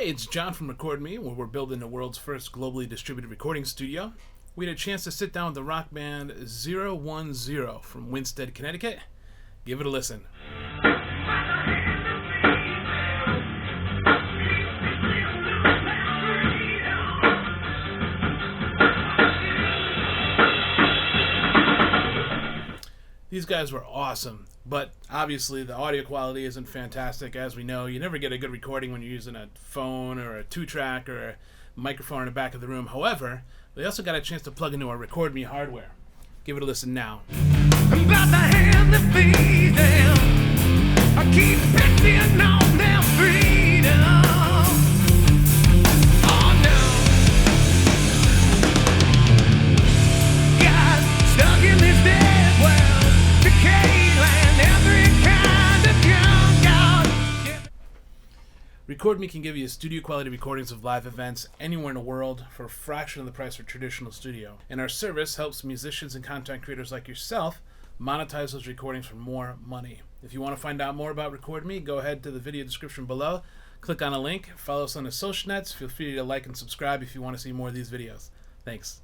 Hey, it's John from RecordME, where we're building the world's first globally distributed recording studio. We had a chance to sit down with the rock band 010 from Winsted, Connecticut. Give it a listen. These guys were awesome, but obviously the audio quality isn't fantastic. As we know, you never get a good recording when you're using a phone or a 2-track or a microphone in the back of the room. However, they also got a chance to plug into our RecordMe hardware. Give it a listen now. I'm about to hand the feed down. I keep betting on their freedom. Oh no. Got stuck in this dead world. Decayed land, every kind of junk out. RecordMe can give you studio quality recordings of live events anywhere in the world for a fraction of the price of a traditional studio. And our service helps musicians and content creators like yourself monetize those recordings for more money. If you want to find out more about RecordMe, go ahead to the video description below, click on a link, follow us on the social nets, feel free to like and subscribe if you want to see more of these videos. Thanks.